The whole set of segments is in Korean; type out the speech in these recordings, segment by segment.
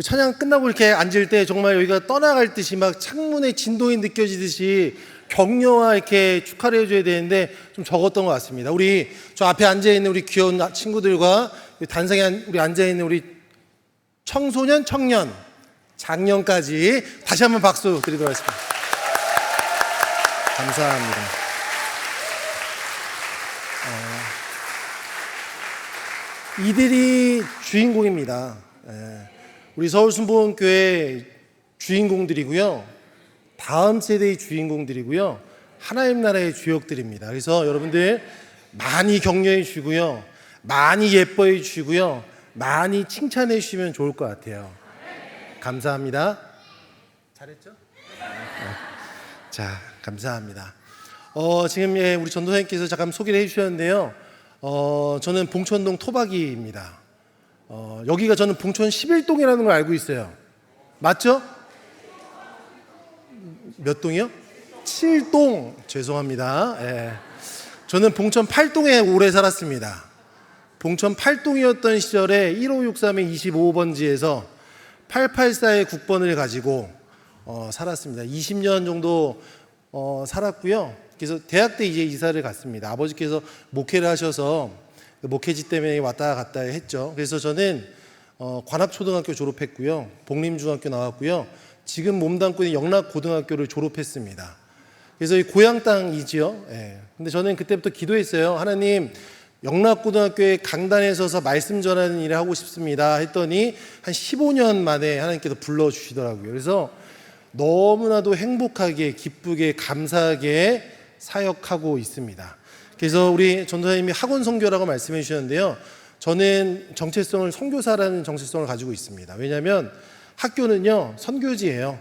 찬양 끝나고 이렇게 앉을 때 정말 여기가 떠나갈 듯이 막 창문의 진동이 느껴지듯이 격려와 이렇게 축하를 해줘야 되는데 좀 적었던 것 같습니다. 우리 저 앞에 앉아있는 우리 귀여운 친구들과 단상에 우리 앉아있는 우리 청소년, 청년, 장년까지 다시 한번 박수 드리도록 하겠습니다. 감사합니다. 이들이 주인공입니다. 우리 서울순복음교회 주인공들이고요, 다음 세대의 주인공들이고요, 하나님 나라의 주역들입니다. 그래서 여러분들 많이 격려해 주시고요, 많이 예뻐해 주시고요, 많이 칭찬해 주시면 좋을 것 같아요. 감사합니다. 잘했죠? 자, 감사합니다. 지금 우리 전도사님께서 잠깐 소개를 해주셨는데요. 저는 봉천동 토박이입니다. 여기가 저는 봉천 11동이라는 걸 알고 있어요. 맞죠? 몇 동이요? 7동. 죄송합니다. 저는 봉천 8동에 오래 살았습니다. 봉천 8동이었던 시절에 1563의 25번지에서 884의 국번을 가지고 살았습니다. 20년 정도 살았고요. 그래서 대학 때 이제 이사를 갔습니다. 아버지께서 목회를 하셔서 목회지 때문에 왔다 갔다 했죠. 그래서 저는 관악초등학교 졸업했고요, 복림중학교 나왔고요, 지금 몸담고 있는 영락고등학교를 졸업했습니다. 그래서 이 고향 땅이지요. 근데 저는 그때부터 기도했어요. 하나님, 영락고등학교의 강단에 서서 말씀 전하는 일을 하고 싶습니다 했더니 한 15년 만에 하나님께서 불러주시더라고요. 그래서 너무나도 행복하게, 기쁘게, 감사하게 사역하고 있습니다. 그래서 우리 전도사님이 학원 선교라고 말씀해 주셨는데요, 저는 정체성을 선교사라는 정체성을 가지고 있습니다. 왜냐하면 학교는요 선교지예요.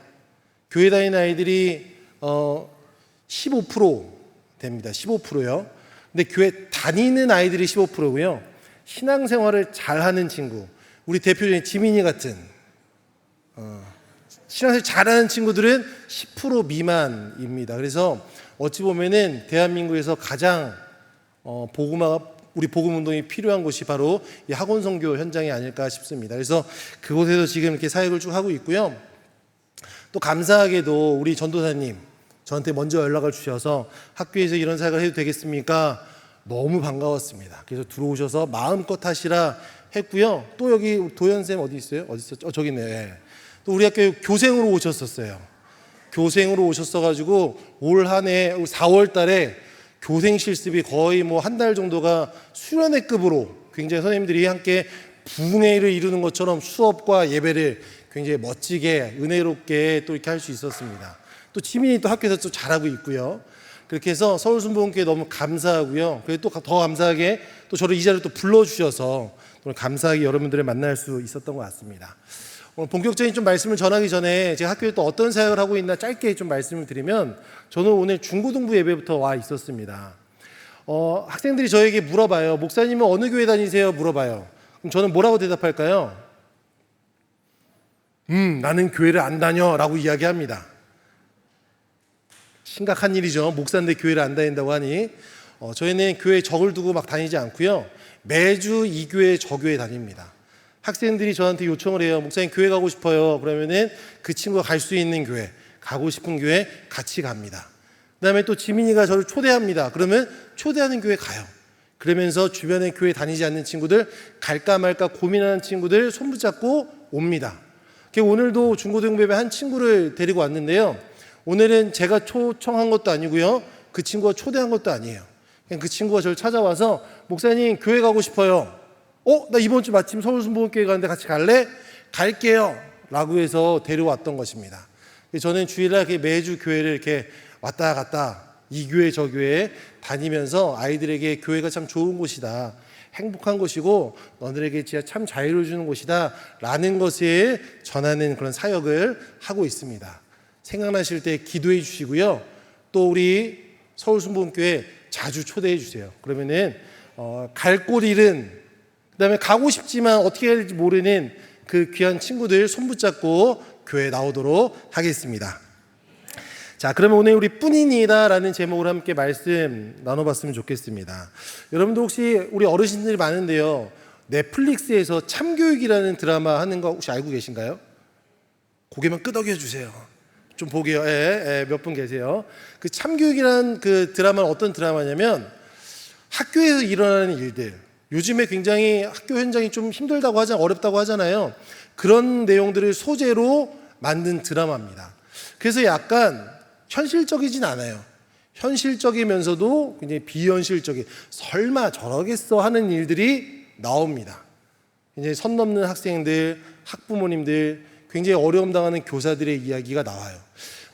교회 다니는 아이들이 15% 됩니다. 15%요. 근데 교회 다니는 아이들이 15%고요. 신앙생활을 잘하는 친구, 우리 대표적인 지민이 같은 신앙생활 잘하는 친구들은 10% 미만입니다. 그래서 어찌 보면은 대한민국에서 가장 우리 복음 운동이 필요한 곳이 바로 이 학원 선교 현장이 아닐까 싶습니다. 그래서 그곳에서 지금 이렇게 사역을 쭉 하고 있고요. 또 감사하게도 우리 전도사님 저한테 먼저 연락을 주셔서 학교에서 이런 사역을 해도 되겠습니까? 너무 반가웠습니다. 그래서 들어오셔서 마음껏 하시라 했고요. 또 여기 도현쌤 어디 있어요? 어디 있었죠? 저기 있네요. 또 우리 학교에 교생으로 오셨었어요. 교생으로 오셨어가지고 올 한 해 4월 달에 교생 실습이 거의 뭐 한 달 정도가 수련회급으로 굉장히 선생님들이 함께 부흥회를 이루는 것처럼 수업과 예배를 굉장히 멋지게 은혜롭게 또 이렇게 할 수 있었습니다. 또 지민이 또 학교에서 또 잘하고 있고요. 그렇게 해서 서울순복음교회 너무 감사하고요. 그리고 또 더 감사하게 또 저를 이 자리로 또 불러주셔서 또 감사하게 여러분들을 만날 수 있었던 것 같습니다. 오늘 본격적인 좀 말씀을 전하기 전에 제가 학교에 또 어떤 사역을 하고 있나 짧게 좀 말씀을 드리면, 저는 오늘 중고등부 예배부터 와 있었습니다. 학생들이 저에게 물어봐요. 목사님은 어느 교회 다니세요? 물어봐요. 그럼 저는 뭐라고 대답할까요? 나는 교회를 안 다녀 라고 이야기합니다. 심각한 일이죠. 목사인데 교회를 안 다닌다고 하니. 저희는 교회에 적을 두고 막 다니지 않고요, 매주 이 교회 저 교회 다닙니다. 학생들이 저한테 요청을 해요. 목사님 교회 가고 싶어요. 그러면은 그 친구가 갈 수 있는 교회, 가고 싶은 교회 같이 갑니다. 그 다음에 또 지민이가 저를 초대합니다. 그러면 초대하는 교회 가요. 그러면서 주변에 교회 다니지 않는 친구들, 갈까 말까 고민하는 친구들 손 붙잡고 옵니다. 오늘도 중고등부 예배 한 친구를 데리고 왔는데요, 오늘은 제가 초청한 것도 아니고요, 그 친구가 초대한 것도 아니에요. 그냥 그 친구가 저를 찾아와서 목사님 교회 가고 싶어요. 나 이번 주 마침 서울순복음교회 가는데 같이 갈래? 갈게요 라고 해서 데려왔던 것입니다. 저는 주일날 매주 교회를 이렇게 왔다 갔다 이 교회 저 교회 다니면서 아이들에게 교회가 참 좋은 곳이다, 행복한 곳이고 너들에게 진짜 참 자유를 주는 곳이다 라는 것을 전하는 그런 사역을 하고 있습니다. 생각나실 때 기도해 주시고요, 또 우리 서울순복음교회 자주 초대해 주세요. 그러면은 갈 곳 잃은, 그 다음에 가고 싶지만 어떻게 해야 될지 모르는 그 귀한 친구들 손 붙잡고 교회에 나오도록 하겠습니다. 자, 그러면 오늘 우리 뿐이니다 라는 제목으로 함께 말씀 나눠봤으면 좋겠습니다. 여러분도 혹시 우리 어르신들이 많은데요, 넷플릭스에서 참교육이라는 드라마 하는 거 혹시 알고 계신가요? 고개만 끄덕여 주세요. 좀 보게요. 몇 분 계세요. 그 참교육이라는 그 드라마는 어떤 드라마냐면 학교에서 일어나는 일들, 요즘에 굉장히 학교 현장이 좀 힘들다고 어렵다고 하잖아요. 그런 내용들을 소재로 만든 드라마입니다. 그래서 약간 현실적이진 않아요. 현실적이면서도 굉장히 비현실적인, 설마 저러겠어 하는 일들이 나옵니다. 굉장히 선 넘는 학생들, 학부모님들, 굉장히 어려움 당하는 교사들의 이야기가 나와요.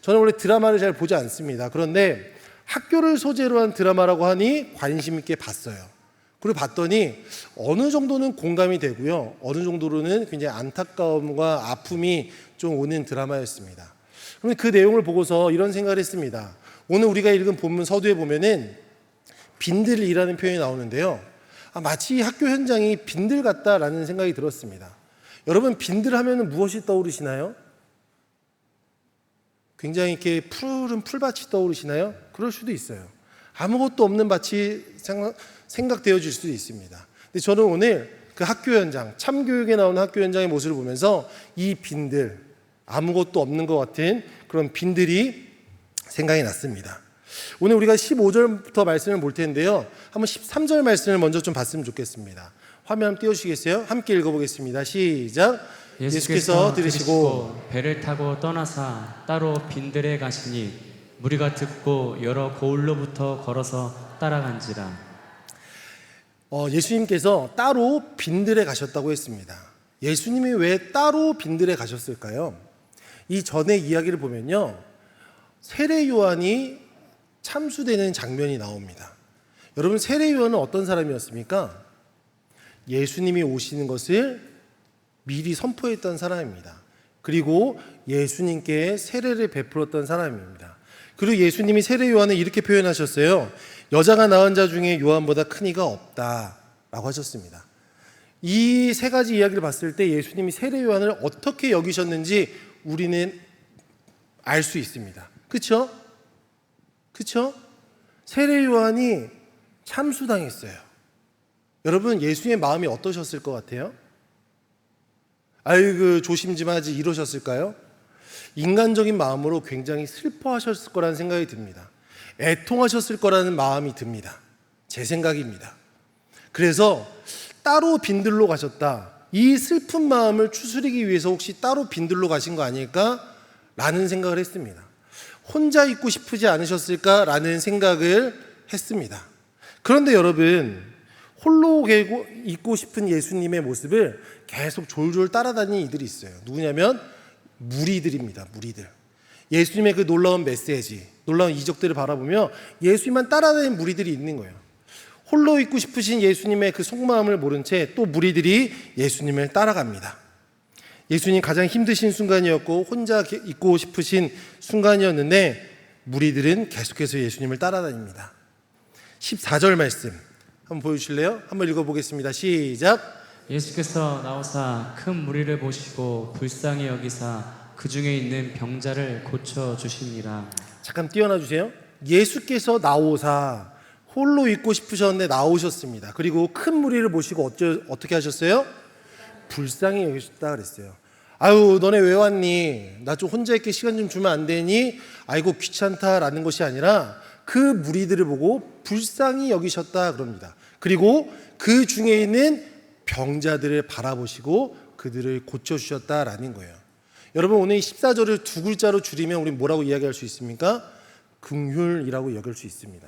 저는 원래 드라마를 잘 보지 않습니다. 그런데 학교를 소재로 한 드라마라고 하니 관심 있게 봤어요. 그리고 봤더니 어느 정도는 공감이 되고요, 어느 정도로는 굉장히 안타까움과 아픔이 좀 오는 드라마였습니다. 그런데 그 내용을 보고서 이런 생각을 했습니다. 오늘 우리가 읽은 본문 서두에 보면은 빈들이라는 표현이 나오는데요, 마치 학교 현장이 빈들 같다라는 생각이 들었습니다. 여러분, 빈들 하면 무엇이 떠오르시나요? 굉장히 이렇게 푸른 풀밭이 떠오르시나요? 그럴 수도 있어요. 아무것도 없는 밭이 생각되어질 수도 있습니다. 근데 저는 오늘 그 학교 현장, 참교육에 나오는 학교 현장의 모습을 보면서 이 빈들, 아무것도 없는 것 같은 그런 빈들이 생각이 났습니다. 오늘 우리가 15절부터 말씀을 볼 텐데요, 한번 13절 말씀을 먼저 좀 봤으면 좋겠습니다. 화면 한번 띄워주시겠어요? 함께 읽어보겠습니다. 시작. 예수께서 들으시고 배를 타고 떠나사 따로 빈들에 가시니 무리가 듣고 여러 고을로부터 걸어서 따라간지라. 예수님께서 따로 빈들에 가셨다고 했습니다. 예수님이 왜 따로 빈들에 가셨을까요? 이 전의 이야기를 보면요, 세례 요한이 참수되는 장면이 나옵니다. 여러분, 세례 요한은 어떤 사람이었습니까? 예수님이 오시는 것을 미리 선포했던 사람입니다. 그리고 예수님께 세례를 베풀었던 사람입니다. 그리고 예수님이 세례 요한을 이렇게 표현하셨어요. 여자가 낳은 자 중에 요한보다 큰 이가 없다라고 하셨습니다. 이 세 가지 이야기를 봤을 때 예수님이 세례 요한을 어떻게 여기셨는지 우리는 알 수 있습니다. 그렇죠? 그렇죠? 세례 요한이 참수당했어요. 여러분, 예수님의 마음이 어떠셨을 것 같아요? 아이고 조심 좀 하지 이러셨을까요? 인간적인 마음으로 굉장히 슬퍼하셨을 거라는 생각이 듭니다. 애통하셨을 거라는 마음이 듭니다. 제 생각입니다. 그래서 따로 빈들로 가셨다, 이 슬픈 마음을 추스리기 위해서 혹시 따로 빈들로 가신 거 아닐까라는 생각을 했습니다. 혼자 있고 싶으지 않으셨을까라는 생각을 했습니다. 그런데 여러분, 홀로 있고 싶은 예수님의 모습을 계속 졸졸 따라다니는 이들이 있어요. 누구냐면 무리들입니다. 무리들. 예수님의 그 놀라운 메시지, 놀라운 이적들을 바라보며 예수님만 따라다니는 무리들이 있는 거예요. 홀로 있고 싶으신 예수님의 그 속마음을 모른 채 또 무리들이 예수님을 따라갑니다. 예수님 가장 힘드신 순간이었고 혼자 있고 싶으신 순간이었는데 무리들은 계속해서 예수님을 따라다닙니다. 14절 말씀 한번 보여주실래요? 한번 읽어보겠습니다. 시작. 예수께서 나오사 큰 무리를 보시고 불쌍히 여기사 그 중에 있는 병자를 고쳐 주시니라. 잠깐 띄어놔 주세요. 예수께서 나오사, 홀로 있고 싶으셨는데 나오셨습니다. 그리고 큰 무리를 보시고 어떻게 하셨어요? 불쌍히 여기셨다 그랬어요. 아유 너네 왜 왔니? 나 좀 혼자 있게 시간 좀 주면 안 되니? 아이고 귀찮다라는 것이 아니라 그 무리들을 보고 불쌍히 여기셨다 그럽니다. 그리고 그 중에 있는 병자들을 바라보시고 그들을 고쳐주셨다라는 거예요. 여러분, 오늘 이 14절을 두 글자로 줄이면 우리 뭐라고 이야기할 수 있습니까? 긍휼이라고 여길 수 있습니다.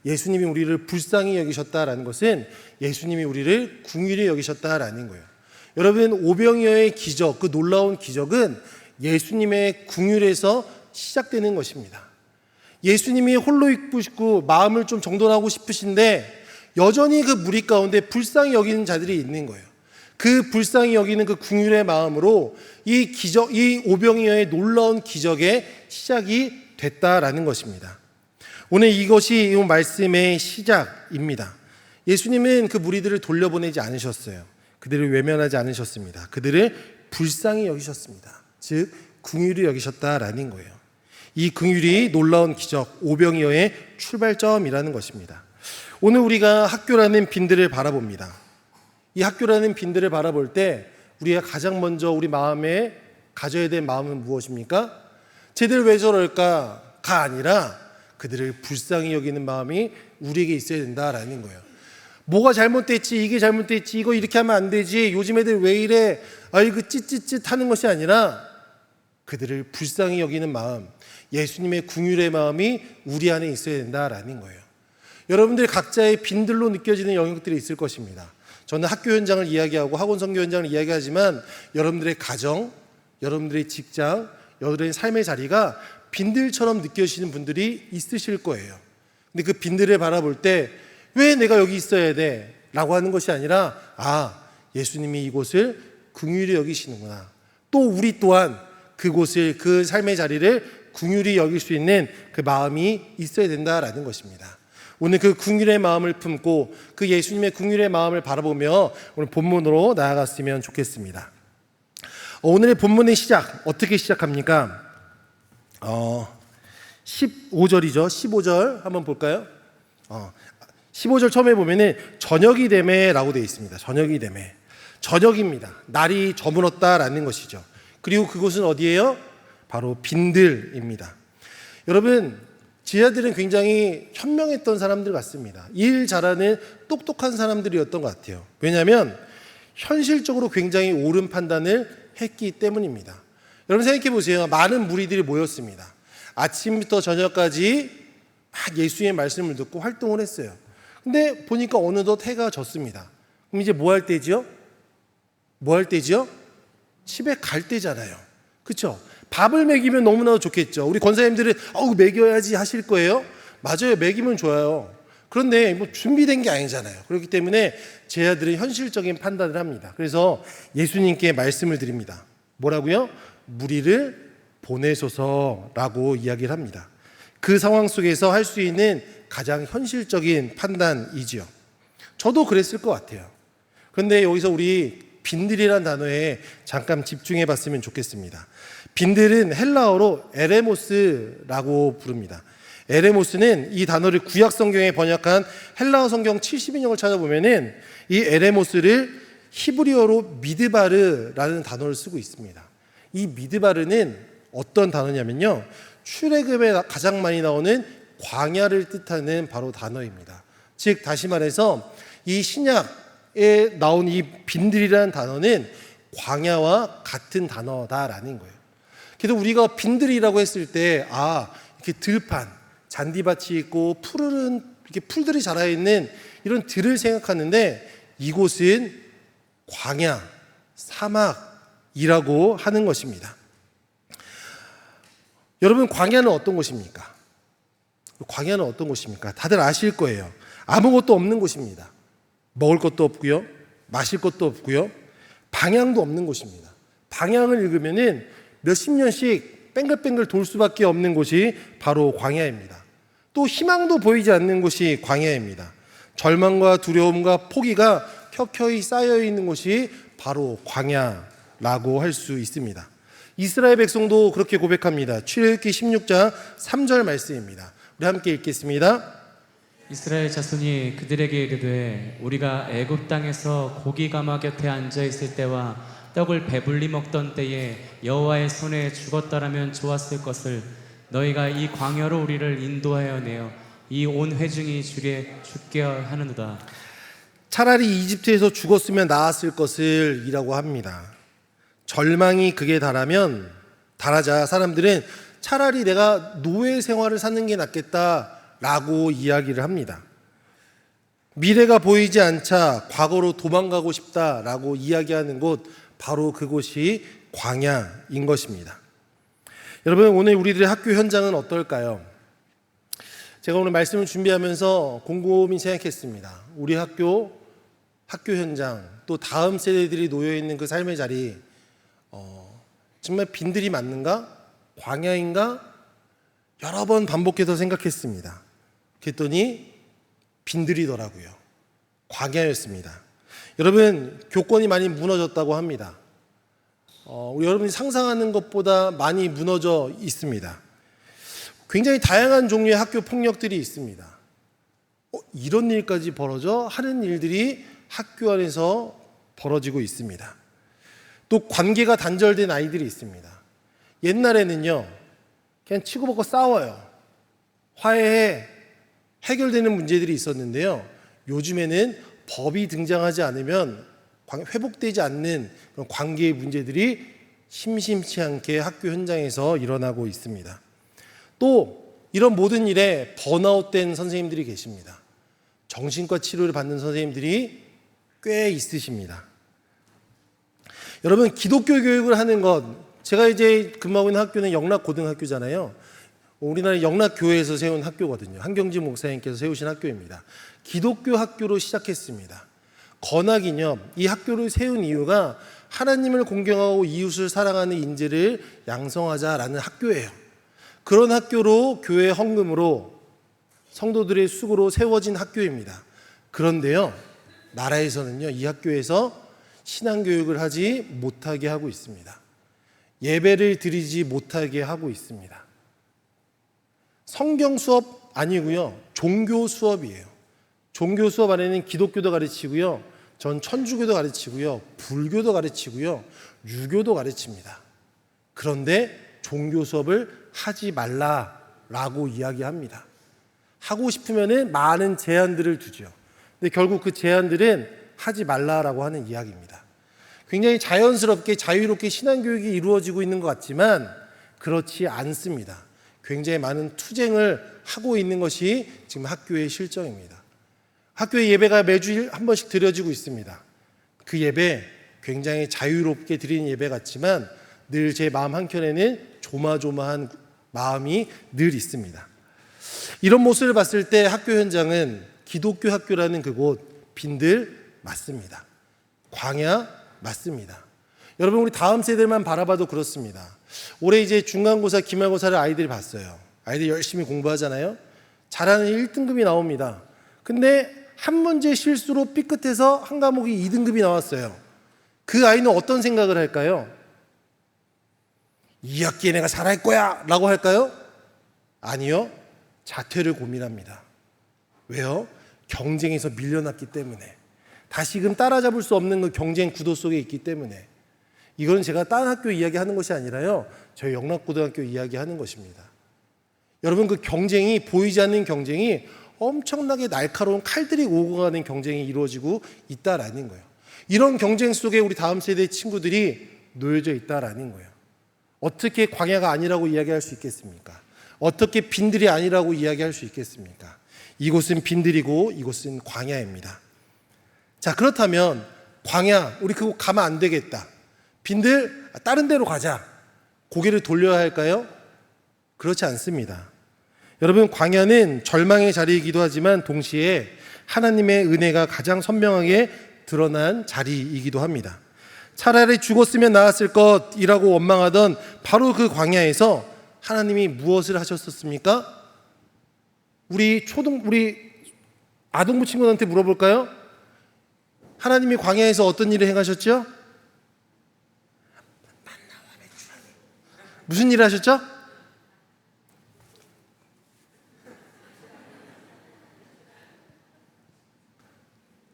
예수님이 우리를 불쌍히 여기셨다라는 것은 예수님이 우리를 긍휼히 여기셨다라는 거예요. 여러분, 오병이어의 기적, 그 놀라운 기적은 예수님의 긍휼에서 시작되는 것입니다. 예수님이 홀로 있고 싶고 마음을 좀 정돈하고 싶으신데 여전히 그 무리 가운데 불쌍히 여기는 자들이 있는 거예요. 그 불쌍히 여기는 그 긍휼의 마음으로 이 기적, 이 오병이어의 놀라운 기적의 시작이 됐다라는 것입니다. 오늘 이것이 이 말씀의 시작입니다. 예수님은 그 무리들을 돌려보내지 않으셨어요. 그들을 외면하지 않으셨습니다. 그들을 불쌍히 여기셨습니다. 즉 긍휼히 여기셨다라는 거예요. 이 긍휼이 놀라운 기적, 오병이어의 출발점이라는 것입니다. 오늘 우리가 학교라는 빈들을 바라봅니다. 이 학교라는 빈들을 바라볼 때 우리가 가장 먼저 우리 마음에 가져야 될 마음은 무엇입니까? 쟤들 왜 저럴까가 아니라 그들을 불쌍히 여기는 마음이 우리에게 있어야 된다라는 거예요. 뭐가 잘못됐지, 이게 잘못됐지, 이거 이렇게 하면 안 되지, 요즘 애들 왜 이래, 아이고 찌찌찌 하는 것이 아니라 그들을 불쌍히 여기는 마음, 예수님의 긍휼의 마음이 우리 안에 있어야 된다라는 거예요. 여러분들 각자의 빈들로 느껴지는 영역들이 있을 것입니다. 저는 학교 현장을 이야기하고 학원 선교 현장을 이야기하지만 여러분들의 가정, 여러분들의 직장, 여러분들의 삶의 자리가 빈들처럼 느껴지시는 분들이 있으실 거예요. 근데 그 빈들을 바라볼 때 왜 내가 여기 있어야 돼? 라고 하는 것이 아니라 예수님이 이곳을 긍휼히 여기시는구나. 또 우리 또한 그곳을, 그 삶의 자리를 긍휼히 여길 수 있는 그 마음이 있어야 된다라는 것입니다. 오늘 그 긍휼의 마음을 품고 그 예수님의 긍휼의 마음을 바라보며 오늘 본문으로 나아갔으면 좋겠습니다. 오늘의 본문의 시작 어떻게 시작합니까? 15절이죠. 15절 한번 볼까요? 15절 처음에 보면은 저녁이 되매라고 되어 있습니다. 저녁이 되매. 저녁입니다. 날이 저물었다라는 것이죠. 그리고 그곳은 어디예요? 바로 빈들입니다. 여러분, 제자들은 굉장히 현명했던 사람들 같습니다. 일 잘하는 똑똑한 사람들이었던 것 같아요. 왜냐하면 현실적으로 굉장히 옳은 판단을 했기 때문입니다. 여러분 생각해 보세요. 많은 무리들이 모였습니다. 아침부터 저녁까지 막 예수의 말씀을 듣고 활동을 했어요. 근데 보니까 어느덧 해가 졌습니다. 그럼 이제 뭐 할 때지요? 뭐 할 때지요? 집에 갈 때잖아요. 그렇죠? 밥을 먹이면 너무나도 좋겠죠. 우리 권사님들은 먹여야지 하실 거예요. 맞아요. 먹이면 좋아요. 그런데 뭐 준비된 게 아니잖아요. 그렇기 때문에 제자들은 현실적인 판단을 합니다. 그래서 예수님께 말씀을 드립니다. 뭐라고요? 무리를 보내소서라고 이야기를 합니다. 그 상황 속에서 할 수 있는 가장 현실적인 판단이지요. 저도 그랬을 것 같아요. 그런데 여기서 우리 빈들이라는 단어에 잠깐 집중해 봤으면 좋겠습니다. 빈들은 헬라어로 에레모스라고 부릅니다. 에레모스는 이 단어를 구약 성경에 번역한 헬라어 성경 70인역을 찾아보면은 이 에레모스를 히브리어로 미드바르라는 단어를 쓰고 있습니다. 이 미드바르는 어떤 단어냐면요, 출애굽에 가장 많이 나오는 광야를 뜻하는 바로 단어입니다. 즉 다시 말해서 이 신약에 나온 이 빈들이라는 단어는 광야와 같은 단어다라는 거예요. 그래서 우리가 빈들이라고 했을 때 이렇게 들판, 잔디밭이 있고 푸르른 이렇게 풀들이 자라 있는 이런 들을 생각하는데 이곳은 광야, 사막이라고 하는 것입니다. 여러분, 광야는 어떤 곳입니까? 광야는 어떤 곳입니까? 다들 아실 거예요. 아무것도 없는 곳입니다. 먹을 것도 없고요, 마실 것도 없고요, 방향도 없는 곳입니다. 방향을 읽으면은 몇십 년씩 뺑글뺑글 돌 수밖에 없는 곳이 바로 광야입니다. 또 희망도 보이지 않는 곳이 광야입니다. 절망과 두려움과 포기가 켜켜이 쌓여 있는 곳이 바로 광야라고 할 수 있습니다. 이스라엘 백성도 그렇게 고백합니다. 출애굽기 16장 3절 말씀입니다. 우리 함께 읽겠습니다. 이스라엘 자손이 그들에게 이르되 우리가 애굽 땅에서 고기 가마 곁에 앉아 있을 때와 떡을 배불리 먹던 때에 여호와의 손에 죽었더라면 좋았을 것을 너희가 이 광야로 우리를 인도하여 내어 이 온 회중이 죽게 하느니라. 차라리 이집트에서 죽었으면 나았을 것을 이라고 합니다. 절망이 극에 달하자 사람들은 차라리 내가 노예 생활을 사는 게 낫겠다라고 이야기를 합니다. 미래가 보이지 않자 과거로 도망가고 싶다라고 이야기하는 곳, 바로 그곳이 광야인 것입니다. 여러분, 오늘 우리들의 학교 현장은 어떨까요? 제가 오늘 말씀을 준비하면서 곰곰이 생각했습니다. 우리 학교 현장, 또 다음 세대들이 놓여있는 그 삶의 자리, 정말 빈들이 맞는가? 광야인가? 여러 번 반복해서 생각했습니다. 그랬더니 빈들이더라고요. 광야였습니다. 여러분, 교권이 많이 무너졌다고 합니다. 우리 여러분이 상상하는 것보다 많이 무너져 있습니다. 굉장히 다양한 종류의 학교 폭력들이 있습니다. 이런 일까지 벌어져? 하는 일들이 학교 안에서 벌어지고 있습니다. 또 관계가 단절된 아이들이 있습니다. 옛날에는요, 그냥 치고받고 싸워요. 화해해 해결되는 문제들이 있었는데요. 요즘에는 법이 등장하지 않으면 회복되지 않는 그런 관계의 문제들이 심심치 않게 학교 현장에서 일어나고 있습니다. 또 이런 모든 일에 번아웃된 선생님들이 계십니다. 정신과 치료를 받는 선생님들이 꽤 있으십니다. 여러분, 기독교 교육을 하는 것, 제가 이제 근무하고 있는 학교는 영락고등학교잖아요. 우리나라 영락교회에서 세운 학교거든요. 한경진 목사님께서 세우신 학교입니다. 기독교 학교로 시작했습니다. 건학이요, 이 학교를 세운 이유가 하나님을 공경하고 이웃을 사랑하는 인재를 양성하자라는 학교예요. 그런 학교로 교회 헌금으로 성도들의 수고로 세워진 학교입니다. 그런데요, 나라에서는요, 이 학교에서 신앙교육을 하지 못하게 하고 있습니다. 예배를 드리지 못하게 하고 있습니다. 성경 수업 아니고요, 종교 수업이에요. 종교 수업 안에는 기독교도 가르치고요, 전 천주교도 가르치고요, 불교도 가르치고요, 유교도 가르칩니다. 그런데 종교 수업을 하지 말라라고 이야기합니다. 하고 싶으면은 많은 제한들을 두죠. 근데 결국 그 제한들은 하지 말라라고 하는 이야기입니다. 굉장히 자연스럽게 자유롭게 신앙교육이 이루어지고 있는 것 같지만 그렇지 않습니다. 굉장히 많은 투쟁을 하고 있는 것이 지금 학교의 실정입니다. 학교의 예배가 매주 한 번씩 드려지고 있습니다. 그 예배 굉장히 자유롭게 드리는 예배 같지만 늘 제 마음 한켠에는 조마조마한 마음이 늘 있습니다. 이런 모습을 봤을 때 학교 현장은 기독교 학교라는 그곳 빈들 맞습니다. 광야 맞습니다. 여러분, 우리 다음 세대만 바라봐도 그렇습니다. 올해 이제 중간고사, 기말고사를 아이들이 봤어요. 아이들이 열심히 공부하잖아요. 잘하는 1등급이 나옵니다. 근데 한 문제 실수로 삐끗해서 한 과목이 2등급이 나왔어요. 그 아이는 어떤 생각을 할까요? 이 학기에 내가 잘할 거야 라고 할까요? 아니요. 자퇴를 고민합니다. 왜요? 경쟁에서 밀려났기 때문에. 다시금 따라잡을 수 없는 그 경쟁 구도 속에 있기 때문에. 이건 제가 다른 학교 이야기하는 것이 아니라요, 저희 영락고등학교 이야기하는 것입니다. 여러분, 그 경쟁이, 보이지 않는 경쟁이 엄청나게 날카로운 칼들이 오고 가는 경쟁이 이루어지고 있다라는 거예요. 이런 경쟁 속에 우리 다음 세대 친구들이 놓여져 있다라는 거예요. 어떻게 광야가 아니라고 이야기할 수 있겠습니까? 어떻게 빈들이 아니라고 이야기할 수 있겠습니까? 이곳은 빈들이고 이곳은 광야입니다. 자, 그렇다면 광야, 우리 그곳 가면 안 되겠다. 빈들, 다른 데로 가자. 고개를 돌려야 할까요? 그렇지 않습니다. 여러분, 광야는 절망의 자리이기도 하지만 동시에 하나님의 은혜가 가장 선명하게 드러난 자리이기도 합니다. 차라리 죽었으면 나았을 것이라고 원망하던 바로 그 광야에서 하나님이 무엇을 하셨었습니까? 우리 아동부 친구들한테 물어볼까요? 하나님이 광야에서 어떤 일을 행하셨죠? 무슨 일을 하셨죠?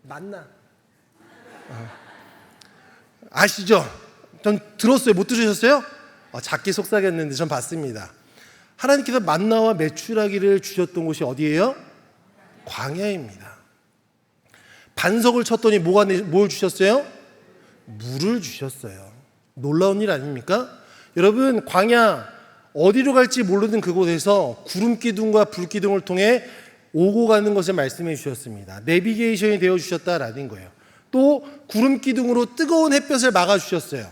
만나. 아시죠? 전 들었어요. 못 들으셨어요? 작게 속삭였는데 전 봤습니다. 하나님께서 만나와 메추라기를 주셨던 곳이 어디예요? 광야입니다. 반석을 쳤더니 뭘 주셨어요? 물을 주셨어요. 놀라운 일 아닙니까? 여러분, 광야, 어디로 갈지 모르는 그곳에서 구름기둥과 불기둥을 통해 오고 가는 것을 말씀해 주셨습니다. 내비게이션이 되어 주셨다라는 거예요. 또 구름기둥으로 뜨거운 햇볕을 막아 주셨어요.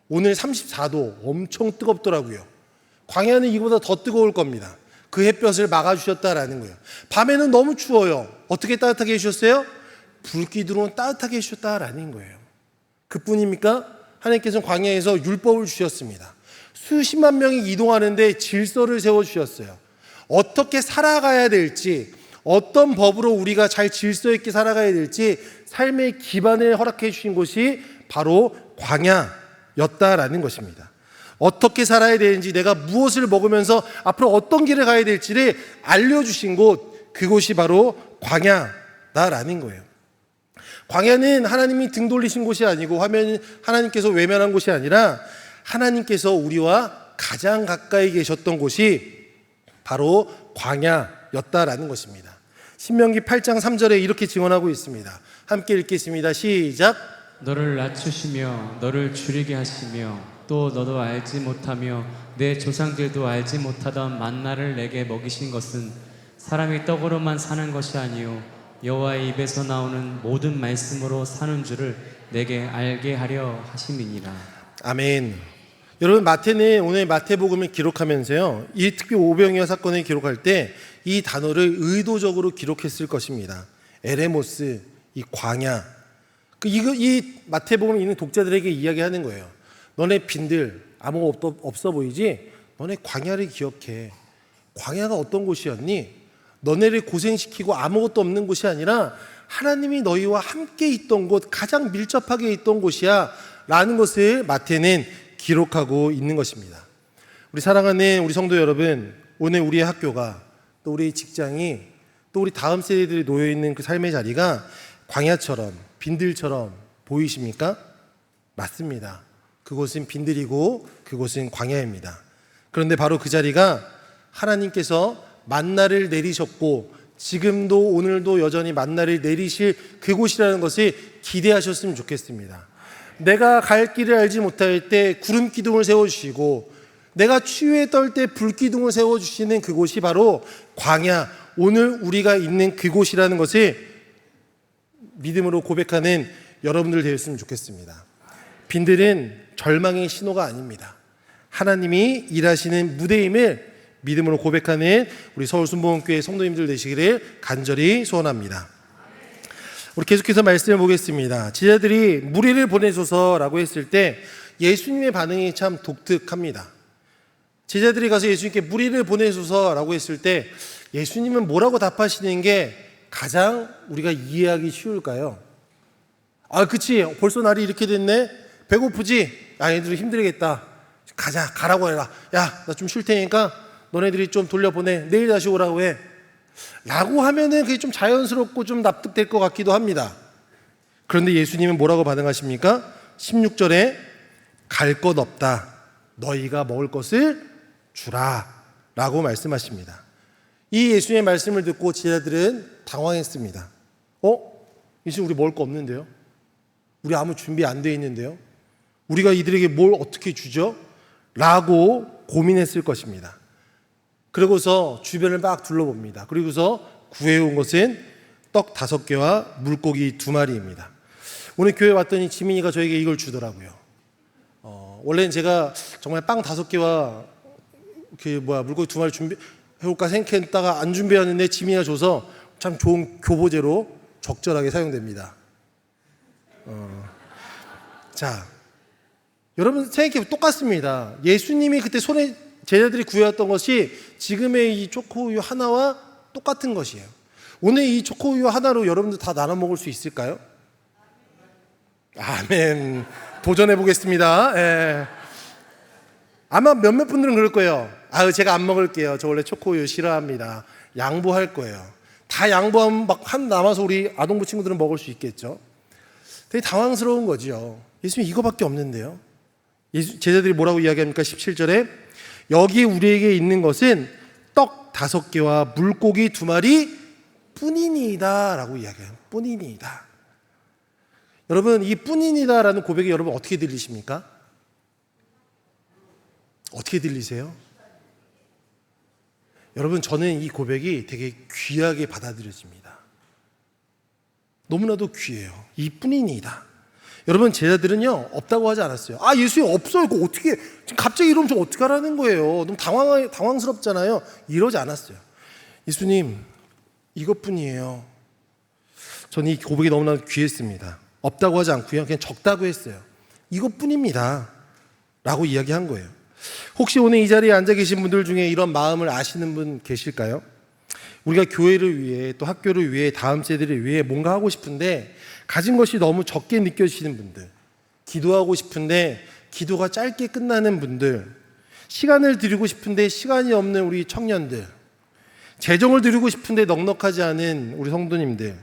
오늘 34도 엄청 뜨겁더라고요. 광야는 이보다 더 뜨거울 겁니다. 그 햇볕을 막아 주셨다라는 거예요. 밤에는 너무 추워요. 어떻게 따뜻하게 해주셨어요? 불기둥으로 따뜻하게 해주셨다라는 거예요. 그뿐입니까? 하나님께서는 광야에서 율법을 주셨습니다. 수십만 명이 이동하는데 질서를 세워주셨어요. 어떻게 살아가야 될지, 어떤 법으로 우리가 잘 질서 있게 살아가야 될지 삶의 기반을 허락해 주신 곳이 바로 광야였다라는 것입니다. 어떻게 살아야 되는지, 내가 무엇을 먹으면서 앞으로 어떤 길을 가야 될지를 알려주신 곳, 그곳이 바로 광야다라는 거예요. 광야는 하나님이 등 돌리신 곳이 아니고 하나님께서 외면한 곳이 아니라 하나님께서 우리와 가장 가까이 계셨던 곳이 바로 광야였다라는 것입니다. 신명기 8장 3절에 이렇게 증언하고 있습니다. 함께 읽겠습니다. 시작. 너를 낮추시며 너를 줄이게 하시며 또 너도 알지 못하며 내 조상들도 알지 못하던 만나를 내게 먹이신 것은 사람이 떡으로만 사는 것이 아니요 여호와의 입에서 나오는 모든 말씀으로 사는 줄을 내게 알게 하려 하심이니라. 아멘. 여러분, 마태는 오늘 마태복음을 기록하면서요, 이 특히 오병이어 사건을 기록할 때 이 단어를 의도적으로 기록했을 것입니다. 에레모스, 이 광야. 이 마태복음을 읽는 독자들에게 이야기하는 거예요. 너네 빈들 아무것도 없어 보이지? 너네 광야를 기억해. 광야가 어떤 곳이었니? 너네를 고생시키고 아무것도 없는 곳이 아니라 하나님이 너희와 함께 있던 곳, 가장 밀접하게 있던 곳이야 라는 것을 마태는 기록하고 있는 것입니다. 우리 사랑하는 우리 성도 여러분, 오늘 우리의 학교가 또 우리 직장이 또 우리 다음 세대들이 놓여있는 그 삶의 자리가 광야처럼 빈들처럼 보이십니까? 맞습니다. 그곳은 빈들이고 그곳은 광야입니다. 그런데 바로 그 자리가 하나님께서 만나를 내리셨고 지금도 오늘도 여전히 만나를 내리실 그곳이라는 것을 기대하셨으면 좋겠습니다. 내가 갈 길을 알지 못할 때 구름 기둥을 세워주시고 내가 추위에 떨 때 불기둥을 세워주시는 그곳이 바로 광야, 오늘 우리가 있는 그곳이라는 것을 믿음으로 고백하는 여러분들 되었으면 좋겠습니다. 빈들은 절망의 신호가 아닙니다. 하나님이 일하시는 무대임을 믿음으로 고백하는 우리 서울순복음교회 성도님들 되시기를 간절히 소원합니다. 우리 계속해서 말씀을 보겠습니다. 제자들이 무리를 보내소서라고 했을 때 예수님의 반응이 참 독특합니다. 제자들이 가서 예수님께 무리를 보내소서라고 했을 때 예수님은 뭐라고 답하시는 게 가장 우리가 이해하기 쉬울까요? 아, 그치, 벌써 날이 이렇게 됐네? 배고프지? 아, 얘들 힘들겠다. 가라고 해라. 야, 나 좀 쉴 테니까 너네들이 좀 돌려보내. 내일 다시 오라고 해. 라고 하면은 그게 좀 자연스럽고 좀 납득될 것 같기도 합니다. 그런데 예수님은 뭐라고 반응하십니까? 16절에 갈 것 없다. 너희가 먹을 것을 주라. 라고 말씀하십니다. 이 예수님의 말씀을 듣고 제자들은 당황했습니다. 예수님, 우리 먹을 거 없는데요? 우리 아무 준비 안 돼 있는데요? 우리가 이들에게 뭘 어떻게 주죠? 라고 고민했을 것입니다. 그러고서 주변을 막 둘러봅니다. 그리고서 구해온 것은 떡 5개와 물고기 2마리입니다. 오늘 교회 왔더니 지민이가 저에게 이걸 주더라고요. 원래는 제가 정말 빵 5개와 물고기 2마리 준비해올까 생각했다가 안 준비했는데 지민이가 줘서 참 좋은 교보제로 적절하게 사용됩니다. 자, 여러분 생각해보면 똑같습니다. 예수님이 그때 손에 제자들이 구해왔던 것이 지금의 이 초코우유 하나와 똑같은 것이에요. 오늘 이 초코우유 하나로 여러분들 다 나눠 먹을 수 있을까요? 아멘. 도전해 보겠습니다. 예. 아마 몇몇 분들은 그럴 거예요. 제가 안 먹을게요. 저 원래 초코우유 싫어합니다. 양보할 거예요. 다 양보하면 막 한 남아서 우리 아동부 친구들은 먹을 수 있겠죠. 되게 당황스러운 거죠. 예수님 이거밖에 없는데요. 제자들이 뭐라고 이야기합니까? 17절에 여기 우리에게 있는 것은 떡 5개와 물고기 2마리 뿐이니이다 라고 이야기해요. 뿐이니이다. 여러분, 이 뿐이니이다 라는 고백이 여러분 어떻게 들리십니까? 어떻게 들리세요? 여러분, 저는 이 고백이 되게 귀하게 받아들여집니다. 너무나도 귀해요. 이 뿐이니이다. 여러분, 제자들은요 없다고 하지 않았어요. 예수님 없어요. 그거 어떻게 지금 갑자기 이러면 좀 어떡하라는 거예요. 너무 당황스럽잖아요. 이러지 않았어요. 예수님 이것뿐이에요. 저는 이 고백이 너무나 귀했습니다. 없다고 하지 않고요, 그냥 적다고 했어요. 이것뿐입니다 라고 이야기한 거예요. 혹시 오늘 이 자리에 앉아 계신 분들 중에 이런 마음을 아시는 분 계실까요? 우리가 교회를 위해 또 학교를 위해 다음 세대를 위해 뭔가 하고 싶은데 가진 것이 너무 적게 느껴지시는 분들, 기도하고 싶은데 기도가 짧게 끝나는 분들, 시간을 드리고 싶은데 시간이 없는 우리 청년들, 재정을 드리고 싶은데 넉넉하지 않은 우리 성도님들,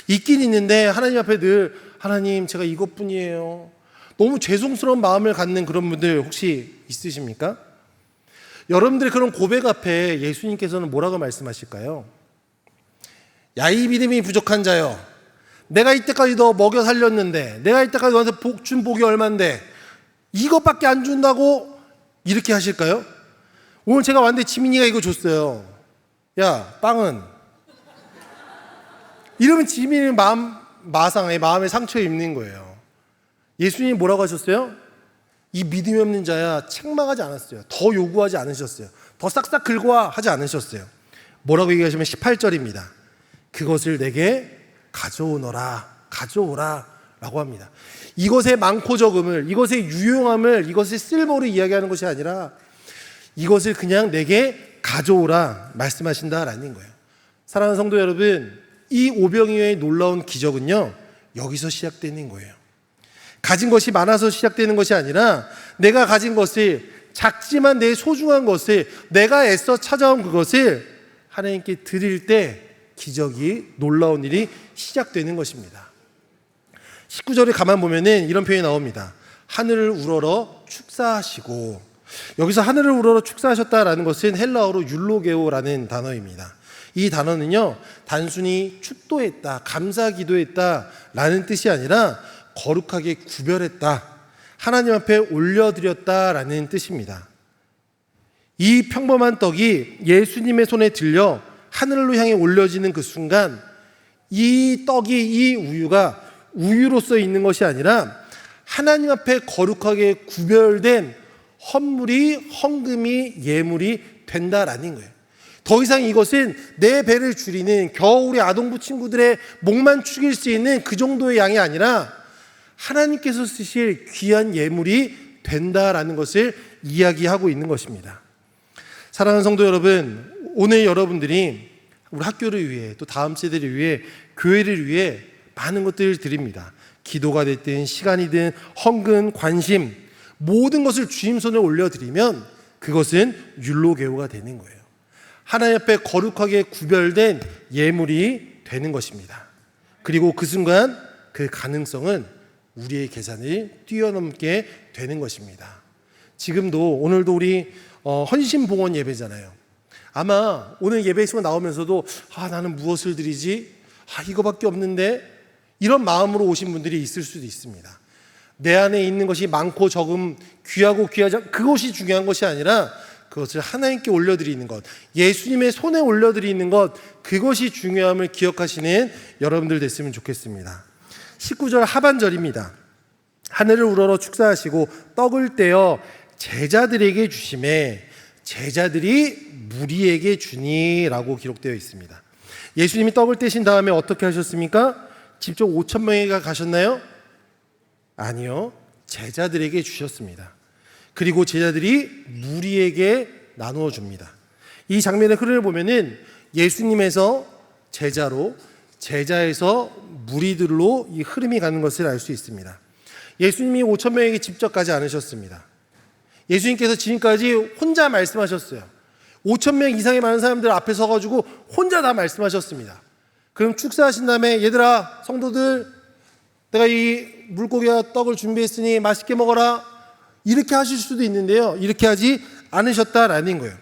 있긴 있는데 하나님 앞에 늘 하나님 제가 이것뿐이에요. 너무 죄송스러운 마음을 갖는 그런 분들 혹시 있으십니까? 여러분들의 그런 고백 앞에 예수님께서는 뭐라고 말씀하실까요? 야, 이 믿음이 부족한 자여, 내가 이때까지 너 먹여 살렸는데, 내가 이때까지 너한테 준 복이 얼만데 이것밖에 안 준다고 이렇게 하실까요? 오늘 제가 왔는데 지민이가 이거 줬어요. 야, 빵은. 이러면 지민이는 마음에 상처 입는 거예요. 예수님이 뭐라고 하셨어요? 이 믿음이 없는 자야, 책망하지 않았어요. 더 요구하지 않으셨어요. 더 싹싹 긁어 와 하지 않으셨어요. 뭐라고 얘기하시면 18절입니다. 그것을 내게 가져오라 라고 합니다. 이것의 많고 적음을, 이것의 유용함을, 이것의 쓸모를 이야기하는 것이 아니라 이것을 그냥 내게 가져오라 말씀하신다라는 거예요. 사랑하는 성도 여러분, 이 오병이어의 놀라운 기적은요, 여기서 시작되는 거예요. 가진 것이 많아서 시작되는 것이 아니라 내가 가진 것을, 작지만 내 소중한 것을, 내가 애써 찾아온 그것을 하나님께 드릴 때 기적이, 놀라운 일이 시작되는 것입니다. 19절에 가만 보면은 이런 표현이 나옵니다. 하늘을 우러러 축사하시고, 여기서 하늘을 우러러 축사하셨다라는 것은 헬라어로 율로게오라는 단어입니다. 이 단어는요, 단순히 축도했다, 감사 기도했다라는 뜻이 아니라 거룩하게 구별했다, 하나님 앞에 올려드렸다라는 뜻입니다. 이 평범한 떡이 예수님의 손에 들려 하늘로 향해 올려지는 그 순간, 이 떡이, 이 우유가 우유로서 있는 것이 아니라 하나님 앞에 거룩하게 구별된 헌금이 예물이 된다라는 거예요. 더 이상 이것은 내 배를 줄이는 겨우리 아동부 친구들의 목만 축일 수 있는 그 정도의 양이 아니라 하나님께서 쓰실 귀한 예물이 된다라는 것을 이야기하고 있는 것입니다. 사랑하는 성도 여러분, 오늘 여러분들이 우리 학교를 위해, 또 다음 세대를 위해, 교회를 위해 많은 것들을 드립니다. 기도가 됐든 시간이든 헌금, 관심, 모든 것을 주님 손에 올려드리면 그것은 율로게오가 되는 거예요. 하나님 앞에 거룩하게 구별된 예물이 되는 것입니다. 그리고 그 순간 그 가능성은 우리의 계산을 뛰어넘게 되는 것입니다. 지금도, 오늘도 우리 헌신봉헌 예배잖아요. 아마 오늘 예배 시간 나오면서도 나는 무엇을 드리지? 이거밖에 없는데, 이런 마음으로 오신 분들이 있을 수도 있습니다. 내 안에 있는 것이 많고 적음, 귀하고 귀하지 않, 그것이 중요한 것이 아니라 그것을 하나님께 올려드리는 것, 예수님의 손에 올려드리는 것, 그것이 중요함을 기억하시는 여러분들 됐으면 좋겠습니다. 19절 하반절입니다. 하늘을 우러러 축사하시고 떡을 떼어 제자들에게 주심에 제자들이 무리에게 주니라고 기록되어 있습니다. 예수님이 떡을 떼신 다음에 어떻게 하셨습니까? 직접 5,000명에게 가셨나요? 아니요. 제자들에게 주셨습니다. 그리고 제자들이 무리에게 나누어 줍니다. 이 장면의 흐름을 보면은 예수님에서 제자로, 제자에서 무리들로 이 흐름이 가는 것을 알 수 있습니다. 예수님이 5,000명에게 직접 가지 않으셨습니다. 예수님께서 지금까지 혼자 말씀하셨어요. 5,000명 이상의 많은 사람들 앞에 서가지고 혼자 다 말씀하셨습니다. 그럼 축사하신 다음에 얘들아, 성도들, 내가 이 물고기와 떡을 준비했으니 맛있게 먹어라, 이렇게 하실 수도 있는데요, 이렇게 하지 않으셨다라는 거예요.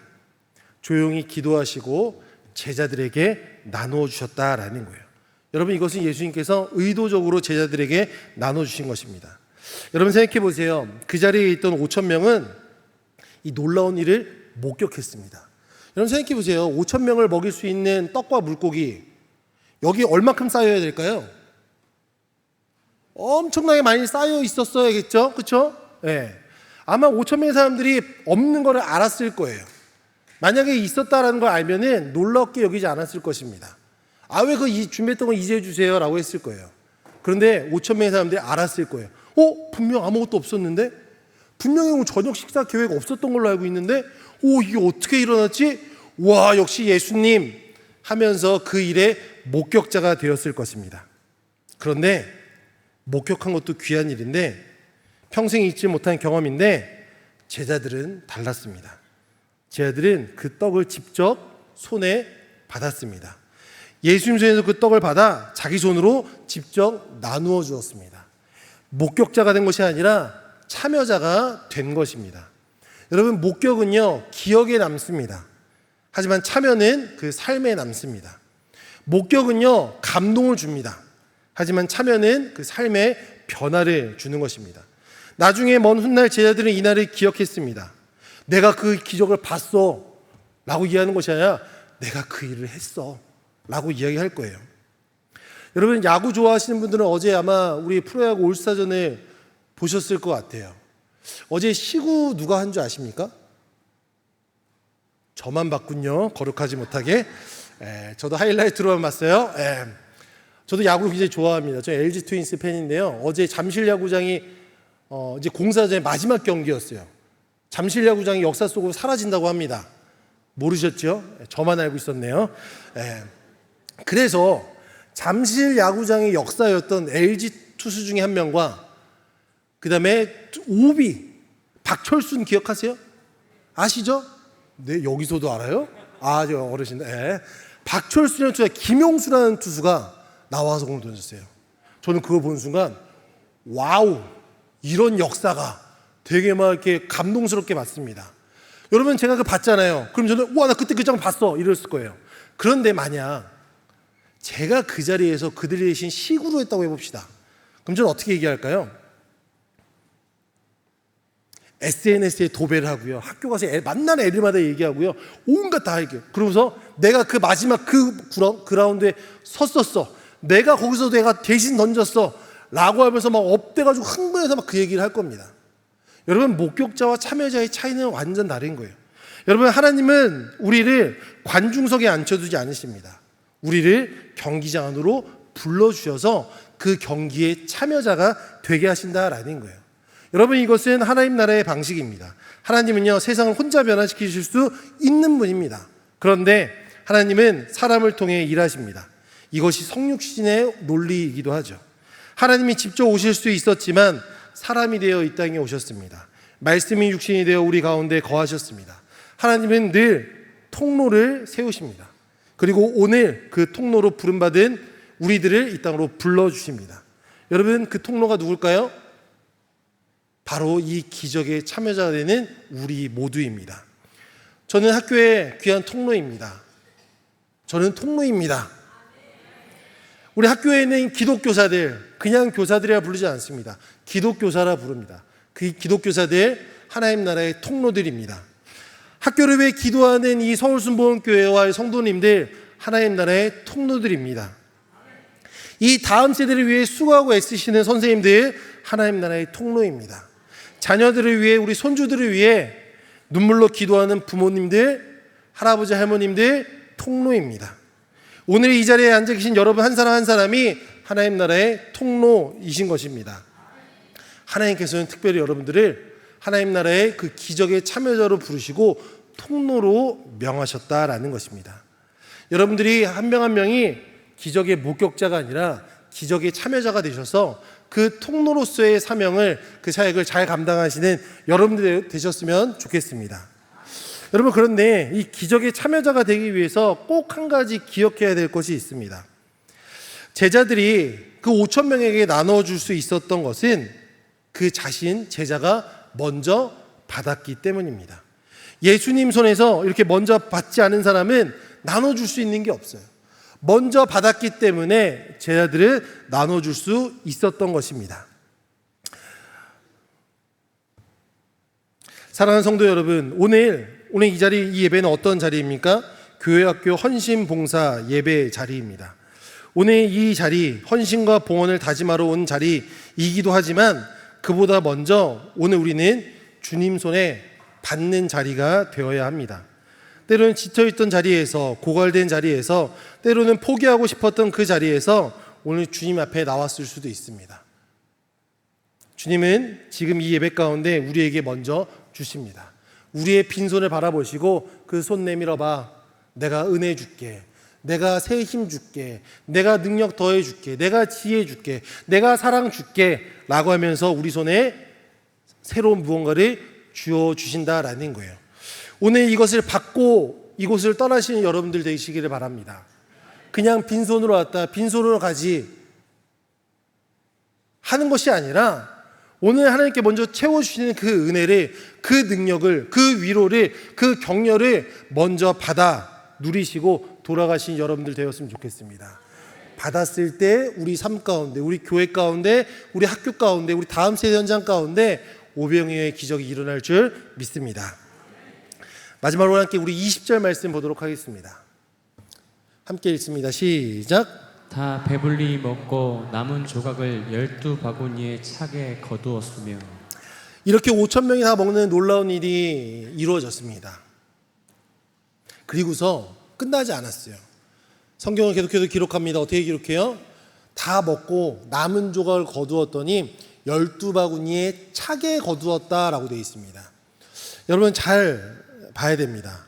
조용히 기도하시고 제자들에게 나누어 주셨다라는 거예요. 여러분, 이것은 예수님께서 의도적으로 제자들에게 나눠주신 것입니다. 여러분 생각해 보세요. 그 자리에 있던 5,000명은 이 놀라운 일을 목격했습니다. 여러분 생각해 보세요. 5,000명을 먹일 수 있는 떡과 물고기, 여기 얼마큼 쌓여야 될까요? 엄청나게 많이 쌓여 있었어야겠죠? 그렇죠? 네. 아마 5,000명의 사람들이 없는 것을 알았을 거예요. 만약에 있었다라는 걸 알면은 놀랍게 여기지 않았을 것입니다. 왜 그 준비했던 거 이제 해주세요 라고 했을 거예요. 그런데 5,000명의 사람들이 알았을 거예요. 분명 아무것도 없었는데? 분명히 저녁 식사 계획 없었던 걸로 알고 있는데 이게 어떻게 일어났지? 와, 역시 예수님 하면서 그 일의 목격자가 되었을 것입니다. 그런데 목격한 것도 귀한 일인데, 평생 잊지 못한 경험인데, 제자들은 달랐습니다. 제자들은 그 떡을 직접 손에 받았습니다. 예수님 손에서 그 떡을 받아 자기 손으로 직접 나누어 주었습니다. 목격자가 된 것이 아니라 참여자가 된 것입니다. 여러분, 목격은요, 기억에 남습니다. 하지만 참여는 그 삶에 남습니다. 목격은요, 감동을 줍니다. 하지만 참여는 그 삶에 변화를 주는 것입니다. 나중에 먼 훗날 제자들은 이날을 기억했습니다. 내가 그 기적을 봤어 라고 이야기하는 것이 아니라 내가 그 일을 했어 라고 이야기할 거예요. 여러분, 야구 좋아하시는 분들은 어제 아마 우리 프로야구 올스타전을 보셨을 것 같아요. 어제 시구 누가 한 줄 아십니까? 저만 봤군요. 거룩하지 못하게. 저도 하이라이트로만 봤어요. 저도 야구를 굉장히 좋아합니다. 저 LG 트윈스 팬인데요. 어제 잠실 야구장이 이제 공사전의 마지막 경기였어요. 잠실 야구장이 역사 속으로 사라진다고 합니다. 모르셨죠? 저만 알고 있었네요. 그래서 잠실 야구장의 역사였던 LG 투수 중에 한 명과 그 다음에 오비 박철순 기억하세요? 아시죠? 네, 여기서도 알아요? 저 어르신들. 박철순이라는 투수가 김용수라는 투수가 나와서 공을 던졌어요. 저는 그걸 보는 순간 와우, 이런 역사가 되게 막 이렇게 감동스럽게 봤습니다. 여러분, 제가 그거 봤잖아요. 그럼 저는 나 그때 그 장 봤어 이랬을 거예요. 그런데 만약 제가 그 자리에서 그들이 대신 시구로 했다고 해봅시다. 그럼 저는 어떻게 얘기할까요? SNS에 도배를 하고요. 학교 가서 만나는 애들마다 얘기하고요. 온갖 다 얘기해요. 그러면서 내가 그 마지막 그 그라운드에 섰었어. 내가 거기서 내가 대신 던졌어. 라고 하면서 막 업돼가지고 흥분해서 막 그 얘기를 할 겁니다. 여러분, 목격자와 참여자의 차이는 완전 다른 거예요. 여러분, 하나님은 우리를 관중석에 앉혀두지 않으십니다. 우리를 경기장 안으로 불러주셔서 그 경기의 참여자가 되게 하신다라는 거예요. 여러분, 이것은 하나님 나라의 방식입니다. 하나님은요, 세상을 혼자 변화시키실 수 있는 분입니다. 그런데 하나님은 사람을 통해 일하십니다. 이것이 성육신의 논리이기도 하죠. 하나님이 직접 오실 수 있었지만 사람이 되어 이 땅에 오셨습니다. 말씀이 육신이 되어 우리 가운데 거하셨습니다. 하나님은 늘 통로를 세우십니다. 그리고 오늘 그 통로로 부름받은 우리들을 이 땅으로 불러주십니다. 여러분, 그 통로가 누굴까요? 바로 이 기적의 참여자가 되는 우리 모두입니다. 저는 학교의 귀한 통로입니다. 저는 통로입니다. 우리 학교에 있는 기독교사들, 그냥 교사들이라 부르지 않습니다. 기독교사라 부릅니다. 그 기독교사들, 하나님 나라의 통로들입니다. 학교를 위해 기도하는 이 서울순복음교회와의 성도님들, 하나님 나라의 통로들입니다. 이 다음 세대를 위해 수고하고 애쓰시는 선생님들, 하나님 나라의 통로입니다. 자녀들을 위해, 우리 손주들을 위해 눈물로 기도하는 부모님들, 할아버지 할머님들, 통로입니다. 오늘 이 자리에 앉아 계신 여러분 한 사람 한 사람이 하나님 나라의 통로이신 것입니다. 하나님께서는 특별히 여러분들을 하나님 나라의 그 기적의 참여자로 부르시고 통로로 명하셨다라는 것입니다. 여러분들이 한 명 한 명이 기적의 목격자가 아니라 기적의 참여자가 되셔서 그 통로로서의 사명을, 그 사역을 잘 감당하시는 여러분들이 되셨으면 좋겠습니다. 여러분, 그런데 이 기적의 참여자가 되기 위해서 꼭 한 가지 기억해야 될 것이 있습니다. 제자들이 그 5천 명에게 나눠줄 수 있었던 것은 그 자신, 제자가 먼저 받았기 때문입니다. 예수님 손에서 이렇게 먼저 받지 않은 사람은 나눠줄 수 있는 게 없어요. 먼저 받았기 때문에 제자들을 나눠줄 수 있었던 것입니다. 사랑하는 성도 여러분, 오늘 이 자리, 이 예배는 어떤 자리입니까? 교회학교 헌신봉사 예배 자리입니다. 오늘 이 자리, 헌신과 봉헌을 다짐하러 온 자리이기도 하지만 그보다 먼저 오늘 우리는 주님 손에 받는 자리가 되어야 합니다. 때로는 지쳐있던 자리에서, 고갈된 자리에서, 때로는 포기하고 싶었던 그 자리에서 오늘 주님 앞에 나왔을 수도 있습니다. 주님은 지금 이 예배 가운데 우리에게 먼저 주십니다. 우리의 빈손을 바라보시고 그 손 내밀어 봐. 내가 은혜 줄게. 내가 새 힘 줄게. 내가 능력 더해 줄게. 내가 지혜 줄게. 내가 사랑 줄게. 라고 하면서 우리 손에 새로운 무언가를 주어 주신다라는 거예요. 오늘 이것을 받고 이곳을 떠나시는 여러분들 되시기를 바랍니다. 그냥 빈손으로 왔다, 빈손으로 가지 하는 것이 아니라 오늘 하나님께 먼저 채워주시는 그 은혜를, 그 능력을, 그 위로를, 그 격려를 먼저 받아 누리시고 돌아가신 여러분들 되었으면 좋겠습니다. 받았을 때 우리 삶 가운데, 우리 교회 가운데, 우리 학교 가운데, 우리 다음 세대 현장 가운데 오병이어의 기적이 일어날 줄 믿습니다. 마지막으로 함께 우리 20절 말씀 보도록 하겠습니다. 함께 읽습니다. 시작. 다 배불리 먹고 남은 조각을 12바구니에 차게 거두었으며. 이렇게 5,000명이 다 먹는 놀라운 일이 이루어졌습니다. 그리고서 끝나지 않았어요. 성경은 계속해서 기록합니다. 어떻게 기록해요? 다 먹고 남은 조각을 거두었더니 12바구니에 차게 거두었다라고 되어 있습니다. 여러분 잘 봐야 됩니다.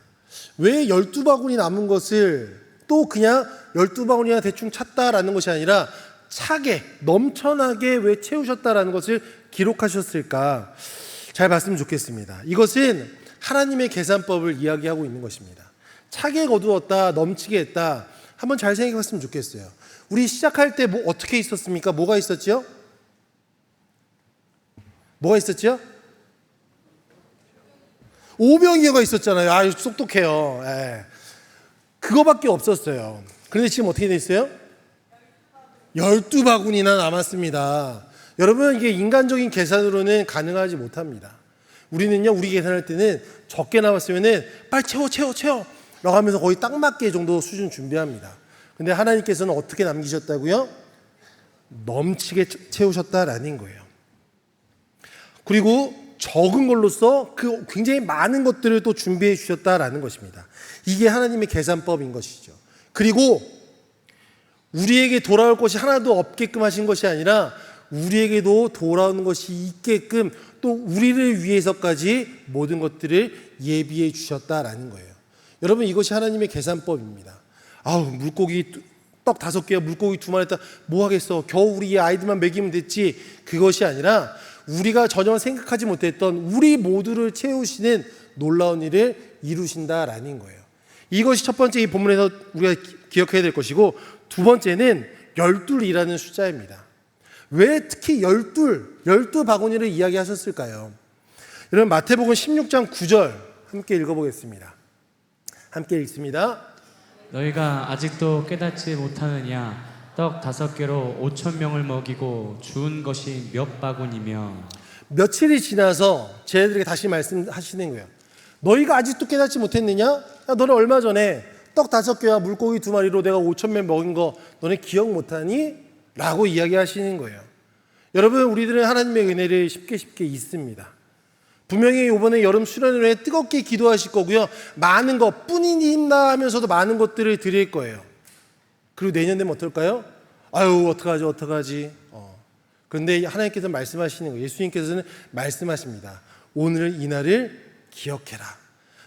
왜 12바구니 남은 것을 또 그냥 12바구니나 대충 찼다라는 것이 아니라 차게, 넘쳐나게 왜 채우셨다라는 것을 기록하셨을까? 잘 봤으면 좋겠습니다. 이것은 하나님의 계산법을 이야기하고 있는 것입니다. 차게 거두었다, 넘치게 했다. 한번 잘 생각해 봤으면 좋겠어요. 우리 시작할 때 뭐 어떻게 있었습니까? 뭐가 있었죠? 뭐가 있었죠? 오병이어가 있었잖아요. 아, 똑똑해요. 예. 그거밖에 없었어요. 그런데 지금 어떻게 됐어요? 12바구니나 남았습니다. 여러분, 이게 인간적인 계산으로는 가능하지 못합니다. 우리는요, 우리 계산할 때는 적게 남았으면은 빨리 채워 라고 하면서 거의 딱 맞게 정도 수준 준비합니다. 근데 하나님께서는 어떻게 남기셨다고요? 넘치게 채우셨다라는 거예요. 그리고 적은 걸로써 그 굉장히 많은 것들을 또 준비해 주셨다라는 것입니다. 이게 하나님의 계산법인 것이죠. 그리고 우리에게 돌아올 것이 하나도 없게끔 하신 것이 아니라 우리에게도 돌아오는 것이 있게끔 또 우리를 위해서까지 모든 것들을 예비해 주셨다라는 거예요. 여러분, 이것이 하나님의 계산법입니다. 아우, 물고기 떡 5개야, 물고기 2마리 했다, 뭐 하겠어, 겨우 우리 아이들만 먹이면 됐지. 그것이 아니라 우리가 전혀 생각하지 못했던 우리 모두를 채우시는 놀라운 일을 이루신다라는 거예요. 이것이 첫 번째 이 본문에서 우리가 기억해야 될 것이고, 두 번째는 12이라는 숫자입니다. 왜 특히 12바구니를 이야기하셨을까요? 여러분, 마태복음 16장 9절 함께 읽어보겠습니다. 함께 읽습니다. 너희가 아직도 깨닫지 못하느냐? 떡 5개로 5,000명을 먹이고 주운 것이 몇 바구니며. 며칠이 지나서 쟤네들에게 다시 말씀하시는 거예요. 너희가 아직도 깨닫지 못했느냐? 야, 너는 얼마 전에 떡 5개와 물고기 2마리로 내가 5,000명 먹인 거 너네 기억 못하니? 라고 이야기하시는 거예요. 여러분, 우리들은 하나님의 은혜를 쉽게 있습니다. 분명히 이번에 여름 수련회 뜨겁게 기도하실 거고요. 많은 것, 뿐이니 있나 하면서도 많은 것들을 드릴 거예요. 그리고 내년 되면 어떨까요? 아유, 어떡하지? 그런데 하나님께서 말씀하시는 거예요. 예수님께서는 말씀하십니다. 오늘 이날을 기억해라.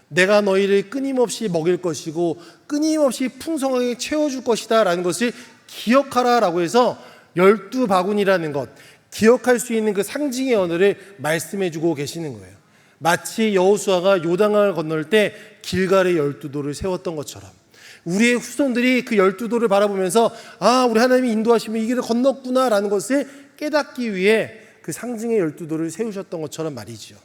내가 너희를 끊임없이 먹일 것이고 끊임없이 풍성하게 채워줄 것이다 라는 것을 기억하라 라고 해서 12바구니라는 것, 기억할 수 있는 그 상징의 언어를 말씀해 주고 계시는 거예요. 마치 여호수아가 요단강을 건널 때 길갈의 12도를 세웠던 것처럼 우리의 후손들이 그 12도를 바라보면서 아, 우리 하나님이 인도하시면 이 길을 건넜구나 라는 것을 깨닫기 위해 그 상징의 12도를 세우셨던 것처럼 말이죠.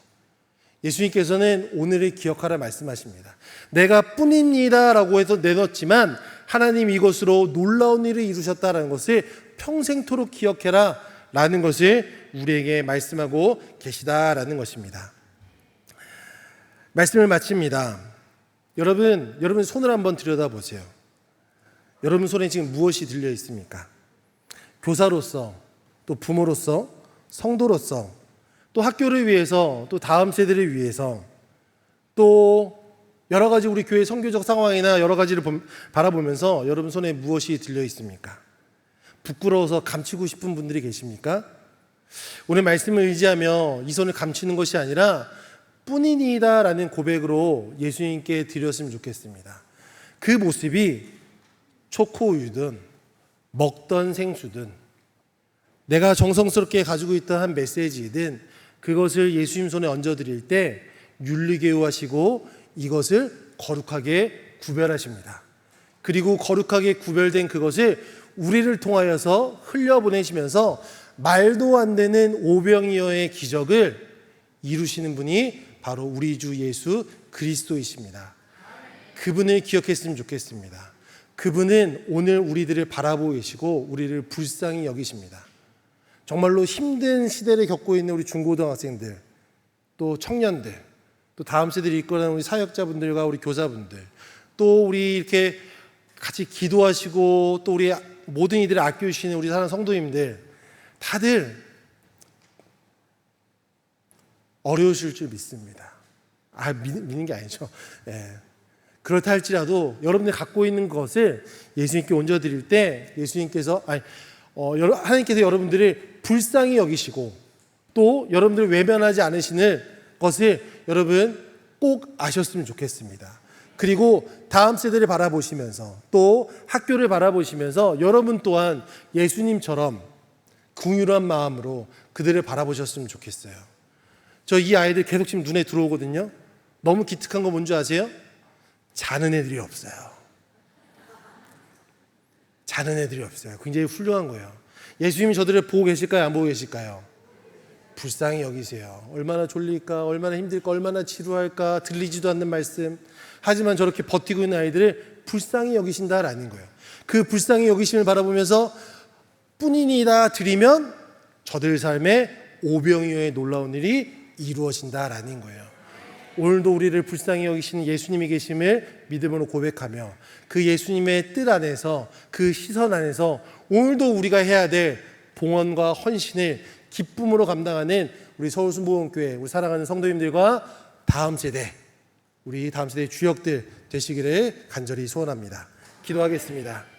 예수님께서는 오늘을 기억하라 말씀하십니다. 내가 뿐입니다 라고 해서 내놓지만 하나님 이것으로 놀라운 일을 이루셨다라는 것을 평생토록 기억해라 라는 것을 우리에게 말씀하고 계시다라는 것입니다. 말씀을 마칩니다. 여러분 손을 한번 들여다보세요. 여러분 손에 지금 무엇이 들려 있습니까? 교사로서, 또 부모로서, 성도로서, 또 학교를 위해서, 또 다음 세대를 위해서, 또 여러 가지 우리 교회 선교적 상황이나 여러 가지를 바라보면서 여러분 손에 무엇이 들려 있습니까? 부끄러워서 감추고 싶은 분들이 계십니까? 오늘 말씀을 의지하며 이 손을 감추는 것이 아니라 뿐이니다 라는 고백으로 예수님께 드렸으면 좋겠습니다. 그 모습이 초코우유든 먹던 생수든 내가 정성스럽게 가지고 있던 한 메시지이든 그것을 예수님 손에 얹어드릴 때 윤리교화하시고 이것을 거룩하게 구별하십니다. 그리고 거룩하게 구별된 그것을 우리를 통하여서 흘려보내시면서 말도 안 되는 오병이어의 기적을 이루시는 분이 바로 우리 주 예수 그리스도이십니다. 그분을 기억했으면 좋겠습니다. 그분은 오늘 우리들을 바라보고 계시고 우리를 불쌍히 여기십니다. 정말로 힘든 시대를 겪고 있는 우리 중고등학생들, 또 청년들, 또 다음 세대를 이끌어가는 우리 사역자분들과 우리 교사분들, 또 우리 이렇게 같이 기도하시고 또 우리 모든 이들을 아껴주시는 우리 사랑하는 성도님들, 다들 어려우실 줄 믿습니다. 믿는 게 아니죠. 예. 그렇다 할지라도 여러분들이 갖고 있는 것을 예수님께 얹어드릴 때 예수님께서 하나님께서 여러분들을 불쌍히 여기시고 또 여러분들을 외면하지 않으시는 것을 여러분 꼭 아셨으면 좋겠습니다. 그리고 다음 세대를 바라보시면서 또 학교를 바라보시면서 여러분 또한 예수님처럼 긍휼한 마음으로 그들을 바라보셨으면 좋겠어요. 저 이 아이들 계속 지금 눈에 들어오거든요. 너무 기특한 거 뭔지 아세요? 자는 애들이 없어요. 자는 애들이 없어요. 굉장히 훌륭한 거예요. 예수님이 저들을 보고 계실까요? 안 보고 계실까요? 불쌍히 여기세요. 얼마나 졸릴까? 얼마나 힘들까? 얼마나 지루할까? 들리지도 않는 말씀. 하지만 저렇게 버티고 있는 아이들을 불쌍히 여기신다라는 거예요. 그 불쌍히 여기심을 바라보면서 뿐이니다 드리면 저들 삶에 오병이어의 놀라운 일이 이루어진다라는 거예요. 오늘도 우리를 불쌍히 여기시는 예수님이 계심을 믿음으로 고백하며 그 예수님의 뜻 안에서 그 시선 안에서 오늘도 우리가 해야 될 봉헌과 헌신을 기쁨으로 감당하는 우리 서울순복음교회 우리 사랑하는 성도님들과 우리 다음 세대의 주역들 되시기를 간절히 소원합니다. 기도하겠습니다.